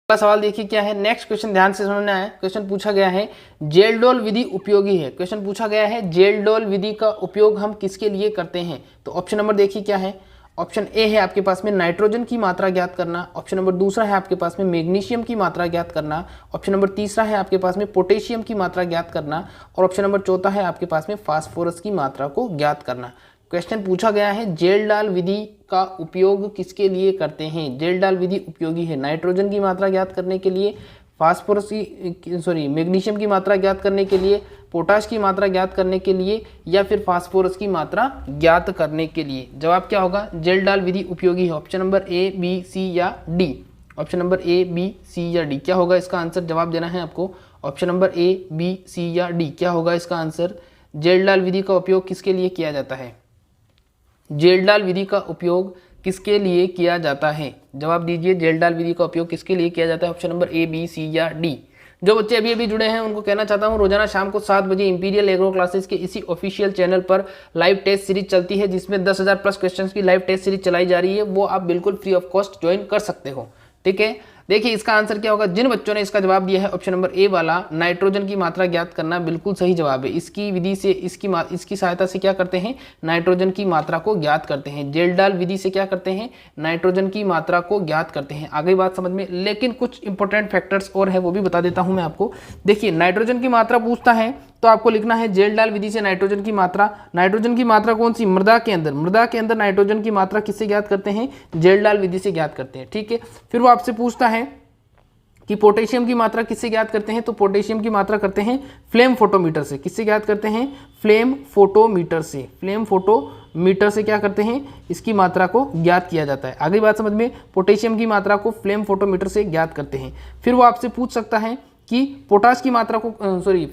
अगला सवाल देखिए क्या है। नेक्स्ट क्वेश्चन ध्यान से समझना है। क्वेश्चन पूछा गया है जेल-डोल विधि उपयोगी है। क्वेश्चन पूछा गया है जेल-डोल विधि का उपयोग हम किसके लिए करते हैं। तो ऑप्शन नंबर देखिए क्या है। ऑप्शन ए है आपके पास में नाइट्रोजन की मात्रा ज्ञात करना। ऑप्शन नंबर दूसरा है आपके पास में मैग्नीशियम की मात्रा ज्ञात करना। ऑप्शन नंबर तीसरा है आपके पास में पोटेशियम की मात्रा ज्ञात करना। और ऑप्शन नंबर चौथा है आपके पास में फास्फोरस की मात्रा को ज्ञात करना। क्वेश्चन पूछा गया है जेल-डाल विधि का उपयोग किसके लिए करते हैं। जेल-डाल विधि उपयोगी है नाइट्रोजन की मात्रा ज्ञात करने के लिए, फास्फोरस की मैग्नीशियम की मात्रा ज्ञात करने के लिए, पोटाश की मात्रा ज्ञात करने के लिए, या फिर फास्फोरस की मात्रा ज्ञात करने के लिए। जवाब क्या होगा। जेल-डाल विधि उपयोगी है। Option number A, B, C या D. Option number A, B, C या डी क्या होगा इसका आंसर। जवाब देना है आपको। Option number A, B, C या डी क्या होगा इसका आंसर। जेल-डाल विधि का उपयोग किसके लिए किया जाता है। जेल-डाल विधि का उपयोग किसके लिए किया जाता है। जवाब दीजिए। जेल-डाल विधि का उपयोग किसके लिए किया जाता है। Option number A, B, C या डी। जो बच्चे अभी अभी जुड़े हैं उनको कहना चाहता हूं रोजाना शाम को 7 बजे इंपीरियल एग्रो क्लासेस के इसी ऑफिशियल चैनल पर लाइव टेस्ट सीरीज चलती है, जिसमें 10,000 प्लस क्वेश्चंस की लाइव टेस्ट सीरीज चलाई जा रही है। वो आप बिल्कुल फ्री ऑफ कॉस्ट ज्वाइन कर सकते हो। ठीक है, देखिए इसका आंसर क्या होगा। जिन बच्चों ने इसका जवाब दिया है ऑप्शन नंबर ए वाला नाइट्रोजन की मात्रा ज्ञात करना, बिल्कुल सही जवाब है। इसकी विधि से इसकी सहायता से क्या करते हैं, नाइट्रोजन की मात्रा को ज्ञात करते हैं। जेल-डाल विधि से क्या करते हैं, नाइट्रोजन की मात्रा को ज्ञात करते हैं। आगे बात समझ में, लेकिन कुछ इंपॉर्टेंट फैक्टर्स और है वो भी बता देता हूं मैं आपको। देखिए नाइट्रोजन की मात्रा पूछता है तो आपको लिखना है जेल-डाल विधि से नाइट्रोजन की मात्रा। नाइट्रोजन की मात्रा कौन सी, मृदा के अंदर नाइट्रोजन की मात्रा किससे ज्ञात करते हैं, जेल-डाल विधि से ज्ञात करते हैं। ठीक है, फिर वो आपसे पूछता है कि पोटेशियम की मात्रा किससे ज्ञात करते हैं, तो पोटेशियम की मात्रा करते हैं फ्लेम फोटोमीटर से। किससे ज्ञात करते हैं, फ्लेम फोटोमीटर से। फ्लेम फोटोमीटर से क्या करते हैं, इसकी मात्रा को ज्ञात किया जाता है। आगे बात समझ में, पोटेशियम की मात्रा को फ्लेम फोटोमीटर से ज्ञात करते हैं। फिर वो आपसे पूछ सकता है कि पोटाश की मात्रा को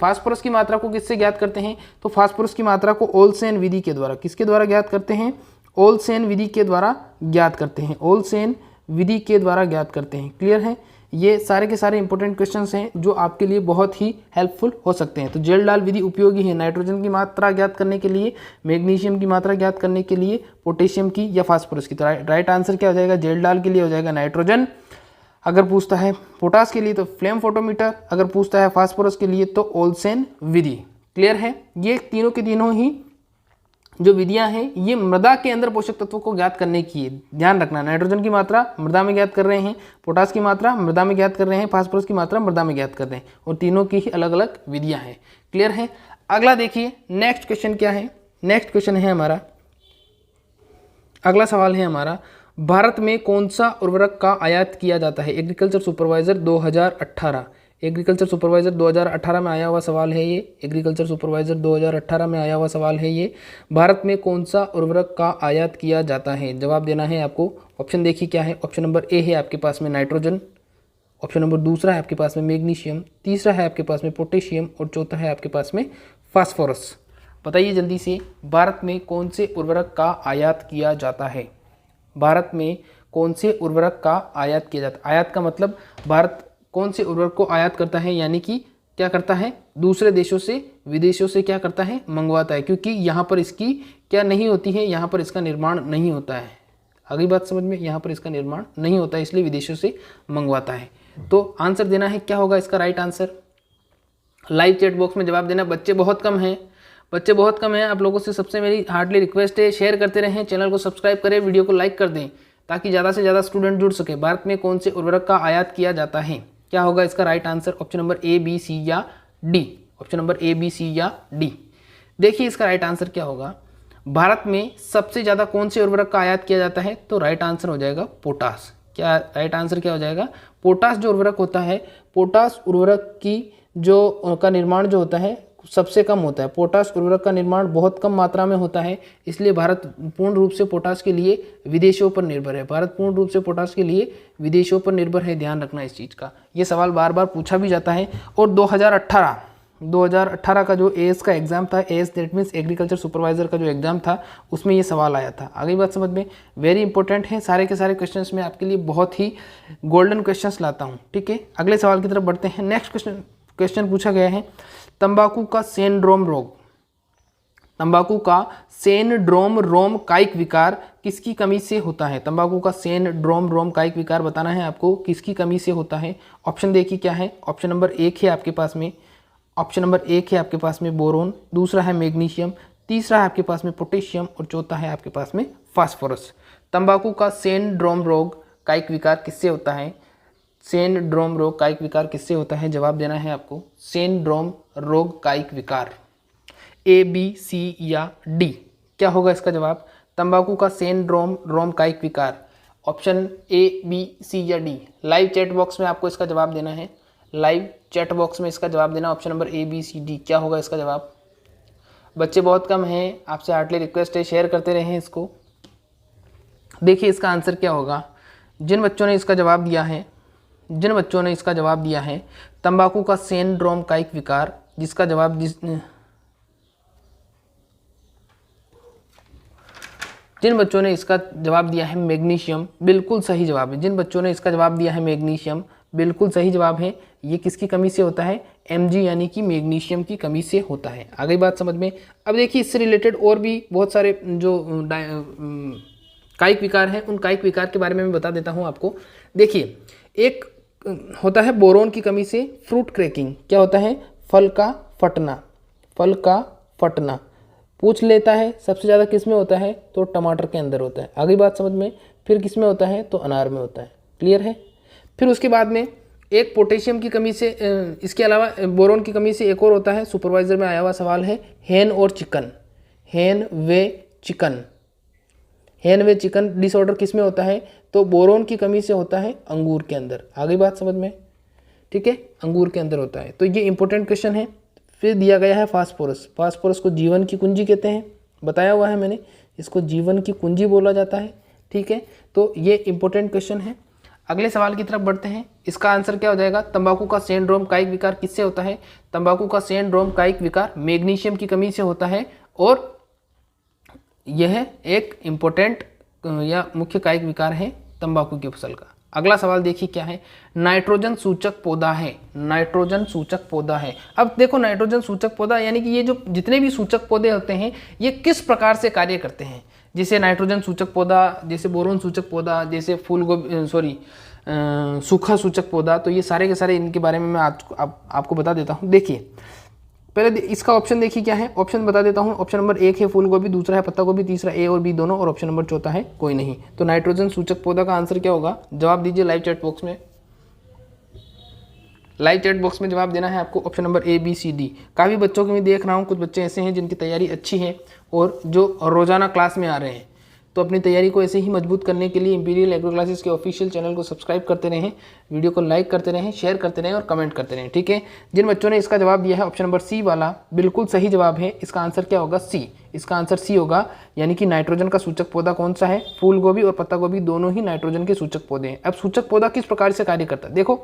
फास्फोरस की मात्रा को किससे ज्ञात करते हैं, तो फास्फोरस की मात्रा को ओलसेन विधि के द्वारा, किसके द्वारा ज्ञात करते हैं, ओलसेन विधि के द्वारा ज्ञात करते हैं। ओलसेन विधि के द्वारा ज्ञात करते हैं। क्लियर है, ये सारे के सारे इंपॉर्टेंट क्वेश्चंस हैं जो आपके लिए बहुत ही हेल्पफुल हो सकते हैं। तो जेल-डाल विधि उपयोगी है नाइट्रोजन की मात्रा ज्ञात करने के लिए, मैग्नीशियम की मात्रा ज्ञात करने के लिए, पोटेशियम की या फास्फोरस की। तो राइट आंसर क्या हो जाएगा, जेल-डाल के लिए हो जाएगा नाइट्रोजन। अगर पूछता है पोटाश के लिए तो फ्लेम फोटोमीटर, अगर पूछता है फास्फोरस के लिए तो ओलसेन विधि। क्लियर है, ये तीनों के तीनों ही जो विधियां हैं ये मृदा के अंदर पोषक तत्वों को ज्ञात करने की है। ध्यान रखना, नाइट्रोजन की मात्रा मृदा में ज्ञात कर रहे हैं, पोटाश की मात्रा मृदा में ज्ञात कर रहे हैं, फास्फोरस की मात्रा मृदा में ज्ञात कर रहे हैं, और तीनों की ही अलग अलग विधियां हैं। क्लियर है। अगला देखिए नेक्स्ट क्वेश्चन क्या है। नेक्स्ट क्वेश्चन है हमारा, अगला सवाल है हमारा, भारत में कौन सा उर्वरक का आयात किया जाता है। एग्रीकल्चर सुपरवाइजर 2018, एग्रीकल्चर सुपरवाइजर 2018 में आया हुआ सवाल है ये। एग्रीकल्चर सुपरवाइजर 2018 में आया हुआ सवाल है ये। भारत में कौन सा उर्वरक का आयात किया जाता है। जवाब देना है आपको। ऑप्शन देखिए क्या है। ऑप्शन नंबर ए है आपके पास में नाइट्रोजन, ऑप्शन नंबर दूसरा है आपके पास में मैग्नीशियम, तीसरा है आपके पास में पोटेशियम, और चौथा है आपके पास में फास्फोरस। बताइए जल्दी से, भारत में कौन से उर्वरक का आयात किया जाता है। भारत में कौन से उर्वरक का आयात किया जाता है। आयात का मतलब भारत कौन से उर्वरक को आयात करता है, यानी कि क्या करता है, दूसरे देशों से, विदेशों से क्या करता है, मंगवाता है। क्योंकि यहाँ पर इसकी क्या नहीं होती है, यहाँ पर इसका निर्माण नहीं होता है। अगली बात समझ में, यहाँ पर इसका निर्माण नहीं होता है, इसलिए विदेशों से मंगवाता है। तो आंसर देना है, क्या होगा इसका right answer. Live chat box में जवाब देना। बच्चे बहुत कम हैं, बच्चे बहुत कम हैं। आप लोगों से सबसे मेरी हार्डली रिक्वेस्ट है, शेयर करते रहें, चैनल को सब्सक्राइब करें, वीडियो को लाइक कर दें, ताकि ज़्यादा से ज़्यादा स्टूडेंट जुड़ सके। भारत में कौन से उर्वरक का आयात किया जाता है, क्या होगा इसका right answer. Option number A, B, C या D. Option number A, B, C या डी। देखिए इसका राइट आंसर क्या होगा। भारत में सबसे ज़्यादा कौन से उर्वरक का आयात किया जाता है, तो राइट आंसर हो जाएगा पोटाश। क्या राइट आंसर क्या हो जाएगा, पोटाश जो उर्वरक होता है, पोटाश उर्वरक की जो का निर्माण जो होता है सबसे कम होता है। पोटाश उर्वरक का निर्माण बहुत कम मात्रा में होता है, इसलिए भारत पूर्ण रूप से पोटाश के लिए विदेशों पर निर्भर है। भारत पूर्ण रूप से पोटाश के लिए विदेशों पर निर्भर है। ध्यान रखना इस चीज़ का, ये सवाल बार बार पूछा भी जाता है। और 2018 का जो एएस का एग्जाम था, as that means agriculture supervisor का जो एग्जाम था, उसमें ये सवाल आया था। आगे बात समझ में, वेरी इंपॉर्टेंट है। सारे के सारे क्वेश्चंस में आपके लिए बहुत ही गोल्डन क्वेश्चंस लाता हूँ। ठीक है, अगले सवाल की तरफ बढ़ते हैं। नेक्स्ट क्वेश्चन पूछा गया है, तंबाकू का सेंड्रोम रोग, तंबाकू का सेंड्रोम रोम कायिक विकार किसकी कमी से होता है? तंबाकू का सेंड्रोम रोम कायिक विकार बताना है आपको, किसकी कमी से होता है? ऑप्शन देखिए क्या है। ऑप्शन नंबर 1 है आपके पास में, ऑप्शन नंबर 1 है आपके पास में बोरोन, दूसरा है मैग्नीशियम, तीसरा है आपके पास में पोटेशियम और चौथा है आपके पास में फास्फोरस। तंबाकू का सेंड्रोम रोग कायिक विकार किससे होता है? सेंड्रोम रोग कायिक विकार किससे होता है? जवाब देना है आपको सेंड्रोम रोग कायिक विकार। ए, बी, सी या डी, क्या होगा इसका जवाब? तंबाकू का सेंड्रोम रोम कायिक विकार, ऑप्शन ए, बी, सी या डी। लाइव चैट बॉक्स में आपको इसका जवाब देना है, लाइव चैट बॉक्स में इसका जवाब देना, option number A, B, C, D. क्या होगा इसका जवाब? बच्चे बहुत कम हैं, आपसे हार्टली रिक्वेस्ट है शेयर करते रहें इसको। देखिए इसका आंसर क्या होगा। जिन बच्चों ने इसका जवाब दिया है, जिन बच्चों ने इसका जवाब दिया है तंबाकू का सेंड्रोम कायिक विकार, जिसका जवाब जिन बच्चों ने इसका जवाब दिया है मैग्नीशियम, बिल्कुल सही जवाब है। जिन बच्चों ने इसका जवाब दिया है मैग्नीशियम, बिल्कुल सही जवाब है। ये किसकी कमी से होता है? Mg यानी कि मैग्नीशियम की कमी से होता है। आ गई बात समझ में? अब देखिए इससे रिलेटेड और भी बहुत सारे जो कायिक विकार हैं, उन कायिक विकार के बारे में मैं बता देता हूँ आपको। देखिए एक होता है बोरोन की कमी से फ्रूट क्रैकिंग। क्या होता है? फल का फटना, फल का फटना पूछ लेता है। सबसे ज़्यादा किस में होता है? तो टमाटर के अंदर होता है। आगे बात समझ में? फिर किस में होता है? तो अनार में होता है। क्लियर है? फिर उसके बाद में एक पोटेशियम की कमी से, इसके अलावा बोरोन की कमी से एक और होता है, सुपरवाइजर में आया हुआ सवाल है, हेन और चिकन, हेन वे चिकन। हेन वे चिकन डिसऑर्डर किस में होता है? तो बोरोन की कमी से होता है अंगूर के अंदर। आगे बात समझ में? ठीक है, अंगूर के अंदर होता है। तो ये इंपॉर्टेंट क्वेश्चन है। फिर दिया गया है फास्फोरस। फास्फोरस को जीवन की कुंजी कहते हैं, बताया हुआ है मैंने, इसको जीवन की कुंजी बोला जाता है। ठीक है, तो ये इंपॉर्टेंट क्वेश्चन है। अगले सवाल की तरफ बढ़ते हैं। इसका आंसर क्या हो जाएगा? तंबाकू का सेंड्रोम कायिक विकार किससे होता है? तंबाकू का सेंड्रोम कायिक विकार मैग्नीशियम की कमी से होता है और यह एक इम्पोर्टेंट या मुख्य कायिक विकार है तंबाकू की फसल का। अगला सवाल देखिए क्या है। नाइट्रोजन सूचक पौधा है, नाइट्रोजन सूचक पौधा है। अब देखो नाइट्रोजन सूचक पौधा यानी कि ये जो जितने भी सूचक पौधे होते हैं ये किस प्रकार से कार्य करते हैं। जैसे नाइट्रोजन सूचक पौधा, जैसे बोरोन सूचक पौधा, जैसे सूखा सूचक पौधा, तो ये सारे के सारे इनके बारे में मैं आपको बता देता हूँ। देखिए पहले इसका ऑप्शन देखिए क्या है, ऑप्शन बता देता हूँ। ऑप्शन नंबर 1 है फूल गोभी, दूसरा है पत्ता गोभी, तीसरा ए और बी दोनों, और ऑप्शन नंबर चौथा है कोई नहीं। तो नाइट्रोजन सूचक पौधा का आंसर क्या होगा? जवाब दीजिए लाइव चैट बॉक्स में, लाइव चैट बॉक्स में जवाब देना है आपको, option number A, B, C, D. काफ़ी बच्चों की मैं देख रहा हूँ, कुछ बच्चे ऐसे हैं जिनकी तैयारी अच्छी है और जो रोजाना क्लास में आ रहे हैं। तो अपनी तैयारी को ऐसे ही मजबूत करने के लिए इंपीरियल एग्रो क्लासेस के ऑफिशियल चैनल को सब्सक्राइब करते रहें, वीडियो को लाइक करते रहें, शेयर करते रहें और कमेंट करते रहें। ठीक है, जिन बच्चों ने इसका जवाब दिया है ऑप्शन नंबर सी वाला, बिल्कुल सही जवाब है। इसका आंसर क्या होगा? सी। इसका आंसर सी होगा, यानी कि नाइट्रोजन का सूचक पौधा कौन सा है? फूल गोभी और पत्ता गोभी दोनों ही नाइट्रोजन के सूचक पौधे हैं। अब सूचक पौधा किस प्रकार से कार्य करता है? देखो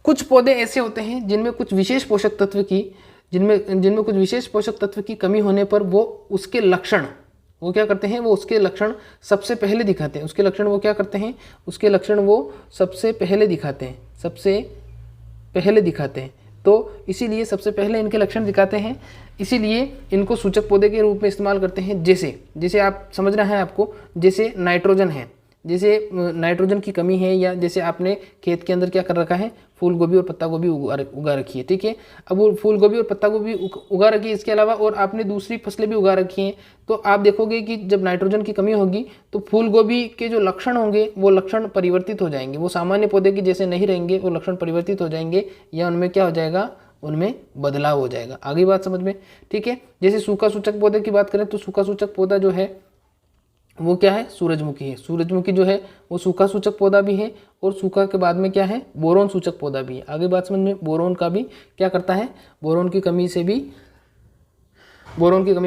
कुछ पौधे ऐसे होते हैं जिनमें कुछ विशेष पोषक तत्व की जिनमें कुछ विशेष पोषक तत्व की कमी होने पर वो उसके लक्षण वो क्या करते हैं? वो उसके लक्षण सबसे पहले दिखाते हैं। उसके लक्षण वो क्या करते हैं? उसके लक्षण वो सबसे पहले दिखाते हैं, सबसे पहले दिखाते हैं। तो इसीलिए सबसे पहले इनके लक्षण दिखाते हैं, इसीलिए इनको सूचक पौधे के रूप में इस्तेमाल करते हैं। जैसे आप समझना है आपको, जैसे नाइट्रोजन है, जैसे नाइट्रोजन की कमी है, या जैसे आपने खेत के अंदर क्या कर रखा है? फूल गोभी और पत्ता गोभी उगा रखी है। ठीक है, अब वो फूल गोभी और पत्ता गोभी उगा रखी है, इसके अलावा और आपने दूसरी फसलें भी उगा रखी हैं। तो आप देखोगे कि जब नाइट्रोजन की कमी होगी तो फूल गोभी के जो लक्षण होंगे वो लक्षण परिवर्तित हो जाएंगे, वो सामान्य पौधे के जैसे नहीं रहेंगे, वो लक्षण परिवर्तित हो जाएंगे, या उनमें क्या हो जाएगा? उनमें बदलाव हो जाएगा। आगे बात समझ में? ठीक है, जैसे सूखा सूचक पौधे की बात करें तो सूखा सूचक पौधा जो है वो क्या है? सूरजमुखी है। सूरजमुखी जो है वो सूखा सूचक पौधा भी है, और सूखा के बाद में क्या है? बोरोन सूचक पौधा भी है। आगे बात समझ में? बोरोन का भी क्या करता है? बोरोन की कमी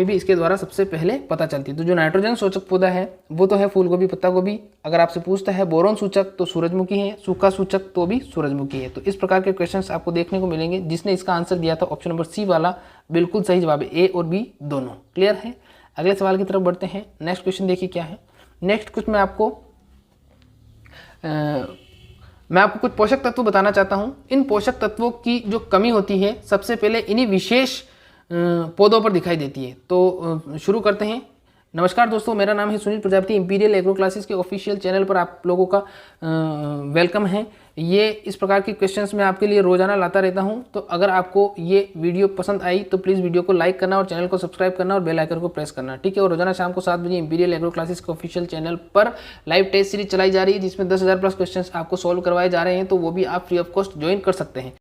भी इसके द्वारा सबसे पहले पता चलती है। तो जो नाइट्रोजन सूचक पौधा है वो तो है फूल गोभी, पत्ता गोभी। अगर आपसे पूछता है बोरोन सूचक तो सूरजमुखी है, सूखा सूचक तो भी सूरजमुखी है। तो इस प्रकार के क्वेश्चंस आपको देखने को मिलेंगे। जिसने इसका आंसर दिया था ऑप्शन नंबर सी वाला, बिल्कुल सही जवाब है, ए और बी दोनों। क्लियर है? अगले सवाल की तरफ बढ़ते हैं। नेक्स्ट क्वेश्चन देखिए क्या है। नेक्स्ट कुछ मैं आपको कुछ पोषक तत्व बताना चाहता हूं। इन पोषक तत्वों की जो कमी होती है सबसे पहले इन्हीं विशेष पौधों पर दिखाई देती है। तो शुरू करते हैं। नमस्कार दोस्तों, मेरा नाम है Sunil Prajapati. Imperial agro classes के ऑफिशियल चैनल पर आप लोगों का वेलकम है। ये इस प्रकार के क्वेश्चंस मैं आपके लिए रोजाना लाता रहता हूं। तो अगर आपको ये वीडियो पसंद आई तो प्लीज़ वीडियो को लाइक करना और चैनल को सब्सक्राइब करना और बेल आइकन को प्रेस करना, ठीक है। और रोजाना शाम को 7 बजे इंपीरियल एग्रो क्लासेस के ऑफिशियल चैनल पर लाइव टेस्ट सीरीज चलाई जा रही है, जिसमें 10,000 प्लस क्वेश्चन आपको सॉल्व करवाए जा रहे हैं। तो वो भी आप फ्री ऑफ कॉस्ट ज्वाइन कर सकते हैं।